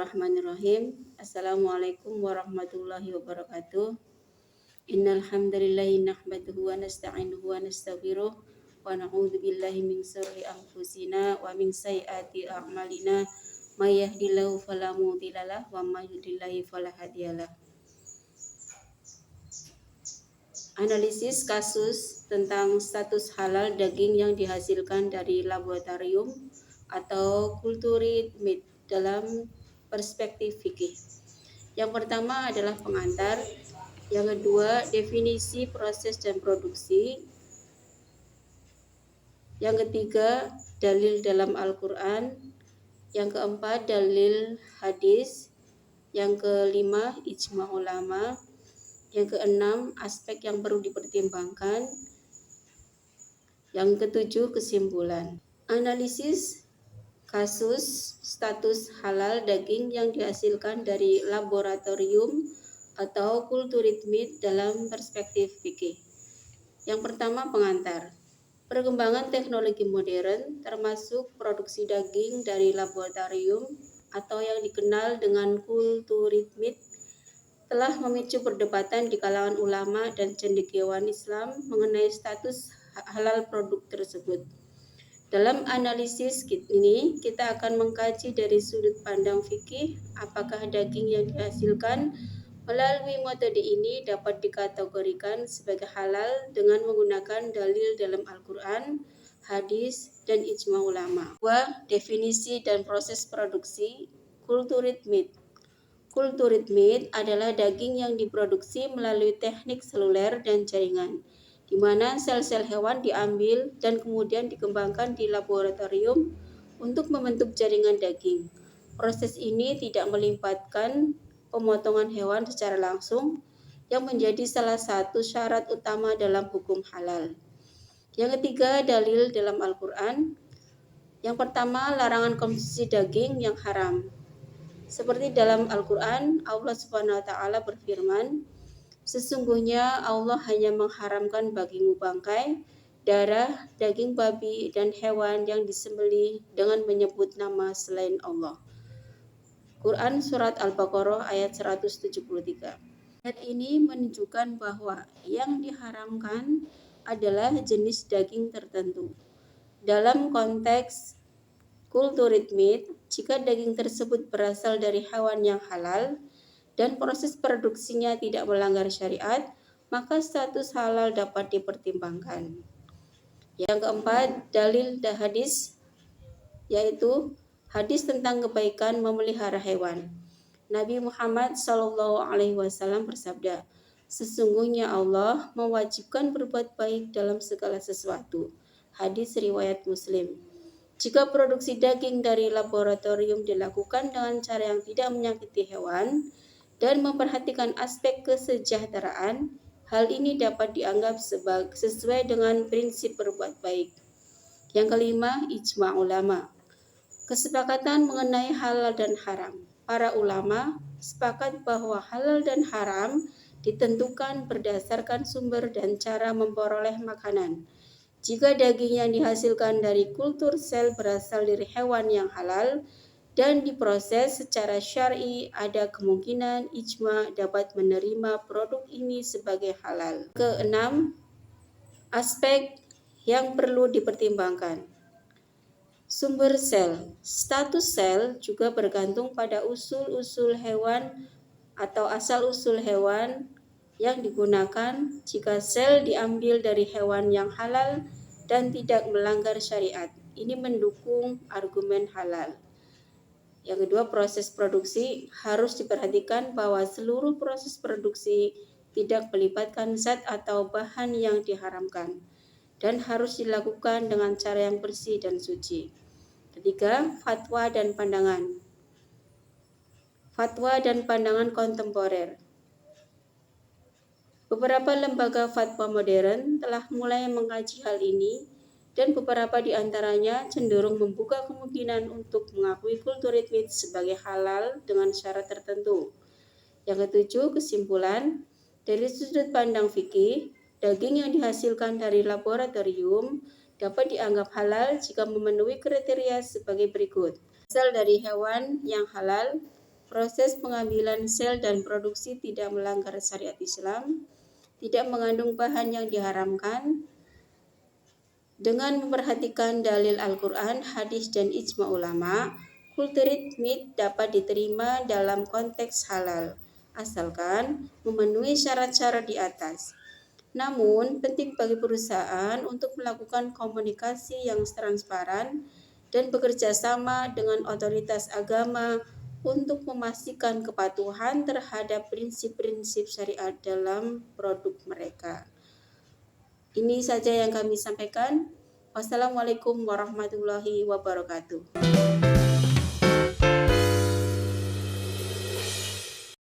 Bismillahirrahmanirrahim. Assalamualaikum warahmatullahi wabarakatuh. Innal hamdalillahi nahmaduhu wa nasta'inuhu wa nastaghfiruh wa na'udzu billahi min syururi anfusina wa min sayyiati a'malina. May yahdihillahu fala mudhillalah wa may yudhlil fala hadiyalah. Analisis kasus tentang status halal daging yang dihasilkan dari laboratorium atau cultured meat dalam perspektif fikih. Yang pertama adalah pengantar, yang kedua definisi proses dan produksi, yang ketiga dalil dalam Al-Quran, yang keempat dalil hadis, yang kelima ijma ulama, yang keenam aspek yang perlu dipertimbangkan, yang ketujuh kesimpulan. Analisis kasus status halal daging yang dihasilkan dari laboratorium atau cultured meat dalam perspektif fikih. Yang pertama pengantar. Perkembangan teknologi modern termasuk produksi daging dari laboratorium atau yang dikenal dengan cultured meat telah memicu perdebatan di kalangan ulama dan cendekiawan Islam mengenai status halal produk tersebut. Dalam analisis ini, kita akan mengkaji dari sudut pandang fikih apakah daging yang dihasilkan melalui metode ini dapat dikategorikan sebagai halal dengan menggunakan dalil dalam Al-Quran, hadis, dan ijma ulama. Definisi dan proses produksi cultured meat. Cultured meat adalah daging yang diproduksi melalui teknik seluler dan jaringan, di mana sel-sel hewan diambil dan kemudian dikembangkan di laboratorium untuk membentuk jaringan daging. Proses ini tidak melibatkan pemotongan hewan secara langsung, yang menjadi salah satu syarat utama dalam hukum halal. Yang ketiga, dalil dalam Al-Quran. Yang pertama, larangan konsumsi daging yang haram. Seperti dalam Al-Quran, Allah Subhanahu wa Ta'ala berfirman, sesungguhnya Allah hanya mengharamkan bagimu bangkai, darah, daging babi, dan hewan yang disembelih dengan menyebut nama selain Allah. Quran Surat Al-Baqarah ayat 173. Ayat ini menunjukkan bahwa yang diharamkan adalah jenis daging tertentu. Dalam konteks cultured meat, jika daging tersebut berasal dari hewan yang halal dan proses produksinya tidak melanggar syariat, maka status halal dapat dipertimbangkan. Yang keempat, dalil dan hadis, yaitu hadis tentang kebaikan memelihara hewan. Nabi Muhammad SAW bersabda, sesungguhnya Allah mewajibkan berbuat baik dalam segala sesuatu. Hadis riwayat Muslim. Jika produksi daging dari laboratorium dilakukan dengan cara yang tidak menyakiti hewan dan memperhatikan aspek kesejahteraan, hal ini dapat dianggap sesuai dengan prinsip berbuat baik. Yang kelima, ijma ulama. Kesepakatan mengenai halal dan haram. Para ulama sepakat bahwa halal dan haram ditentukan berdasarkan sumber dan cara memperoleh makanan. Jika daging yang dihasilkan dari kultur sel berasal dari hewan yang halal dan diproses secara syar'i, ada kemungkinan ijma dapat menerima produk ini sebagai halal. Keenam, aspek yang perlu dipertimbangkan. Sumber sel. Status sel juga bergantung pada usul-usul hewan atau asal-usul hewan yang digunakan. Jika sel diambil dari hewan yang halal dan tidak melanggar syariat, ini mendukung argumen halal. Yang kedua, proses produksi. Harus diperhatikan bahwa seluruh proses produksi tidak melibatkan zat atau bahan yang diharamkan dan harus dilakukan dengan cara yang bersih dan suci. Ketiga, fatwa dan pandangan. Fatwa dan pandangan kontemporer. Beberapa lembaga fatwa modern telah mulai mengkaji hal ini dan beberapa di antaranya cenderung membuka kemungkinan untuk mengakui cultured meat sebagai halal dengan syarat tertentu. Yang ketujuh, kesimpulan. Dari sudut pandang fikih, daging yang dihasilkan dari laboratorium dapat dianggap halal jika memenuhi kriteria sebagai berikut. Asal dari hewan yang halal, proses pengambilan sel dan produksi tidak melanggar syariat Islam, tidak mengandung bahan yang diharamkan. Dengan memperhatikan dalil Al-Quran, hadis, dan ijma ulama, cultured meat dapat diterima dalam konteks halal, asalkan memenuhi syarat-syarat di atas. Namun, penting bagi perusahaan untuk melakukan komunikasi yang transparan dan bekerja sama dengan otoritas agama untuk memastikan kepatuhan terhadap prinsip-prinsip syariat dalam produk mereka. Ini saja yang kami sampaikan. Wassalamualaikum warahmatullahi wabarakatuh.